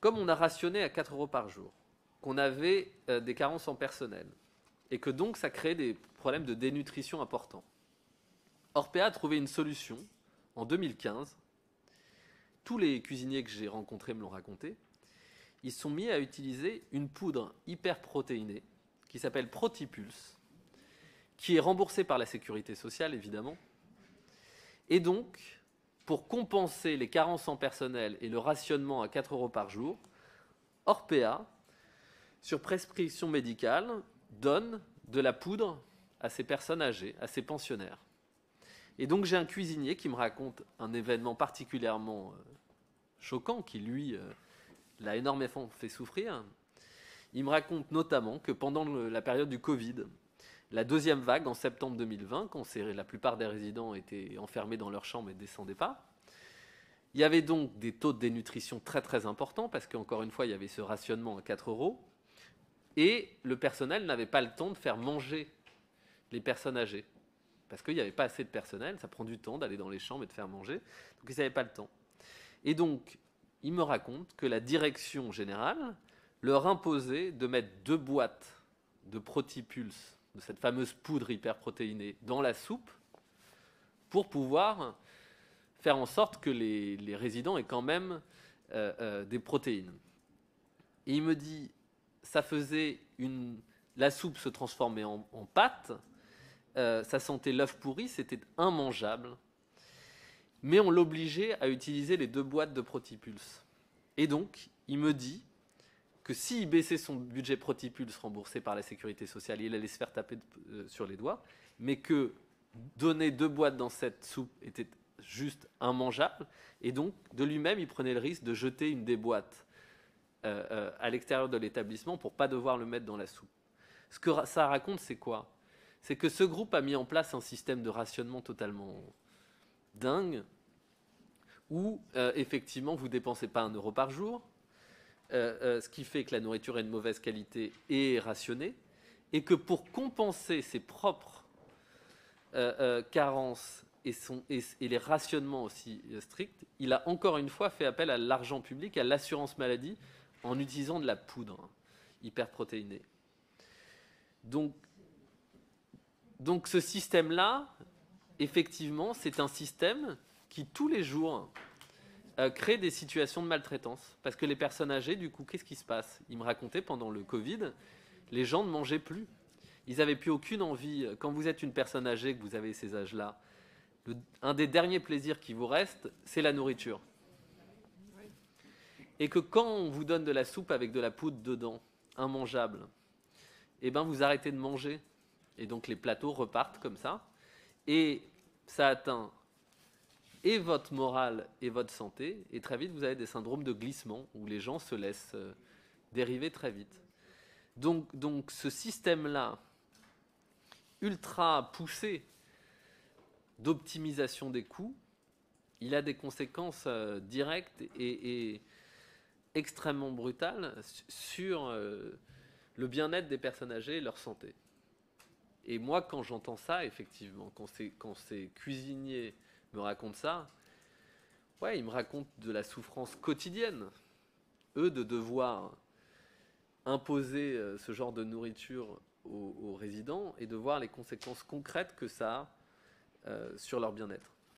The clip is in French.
Comme on a rationné à 4 € par jour, qu'on avait des carences en personnel, et que donc ça crée des problèmes de dénutrition importants, Orpea a trouvé une solution en 2015. Tous les cuisiniers que j'ai rencontrés me l'ont raconté. Ils se sont mis à utiliser une poudre hyper protéinée qui s'appelle Protipulse, qui est remboursée par la sécurité sociale évidemment. Et donc, pour compenser les carences en personnel et le rationnement à 4 € par jour, Orpea, sur prescription médicale, donne de la poudre à ces personnes âgées, à ces pensionnaires. Et donc j'ai un cuisinier qui me raconte un événement particulièrement choquant qui, lui, l'a énormément fait souffrir. Il me raconte notamment que pendant la période du Covid, la deuxième vague en septembre 2020, quand la plupart des résidents étaient enfermés dans leur chambre et ne descendaient pas, il y avait donc des taux de dénutrition très très importants parce qu'encore une fois, il y avait ce rationnement à 4 € et le personnel n'avait pas le temps de faire manger les personnes âgées parce qu'il n'y avait pas assez de personnel, ça prend du temps d'aller dans les chambres et de faire manger, donc ils n'avaient pas le temps. Et donc, il me raconte que la direction générale leur imposait de mettre 2 boîtes de Protipulse, de cette fameuse poudre hyperprotéinée, dans la soupe pour pouvoir faire en sorte que les résidents aient quand même des protéines. Et il me dit, ça faisait la soupe se transformait en pâte, ça sentait l'œuf pourri, c'était immangeable, mais on l'obligeait à utiliser les 2 boîtes de Protipulse. Et donc, il me dit que s'il baissait son budget Protipulse remboursé par la sécurité sociale, il allait se faire taper sur les doigts, mais que donner 2 boîtes dans cette soupe était juste immangeable, et donc de lui-même, il prenait le risque de jeter une des boîtes à l'extérieur de l'établissement pour ne pas devoir le mettre dans la soupe. Ce que ça raconte, c'est quoi? C'est que ce groupe a mis en place un système de rationnement totalement dingue, où effectivement vous ne dépensez pas 1 € par jour, ce qui fait que la nourriture est de mauvaise qualité et est rationnée, et que pour compenser ses propres carences et les rationnements aussi stricts, il a encore une fois fait appel à l'argent public, à l'assurance maladie, en utilisant de la poudre hyperprotéinée. Donc ce système-là, effectivement, c'est un système qui, tous les jours, crée des situations de maltraitance. Parce que les personnes âgées, du coup, qu'est-ce qui se passe? Il me racontait, pendant le Covid, les gens ne mangeaient plus. Ils n'avaient plus aucune envie. Quand vous êtes une personne âgée, que vous avez ces âges-là, un des derniers plaisirs qui vous reste, c'est la nourriture. Et que quand on vous donne de la soupe avec de la poudre dedans, immangeable, eh ben vous arrêtez de manger. Et donc les plateaux repartent comme ça. Et ça atteint et votre morale et votre santé. Et très vite, vous avez des syndromes de glissement où les gens se laissent dériver très vite. Donc ce système-là, ultra poussé d'optimisation des coûts, il a des conséquences directes et extrêmement brutales sur le bien-être des personnes âgées et leur santé. Et moi, quand j'entends ça, effectivement, quand ces cuisiniers me racontent ça, ouais, ils me racontent de la souffrance quotidienne. Eux, de devoir imposer ce genre de nourriture aux résidents et de voir les conséquences concrètes que ça a sur leur bien-être.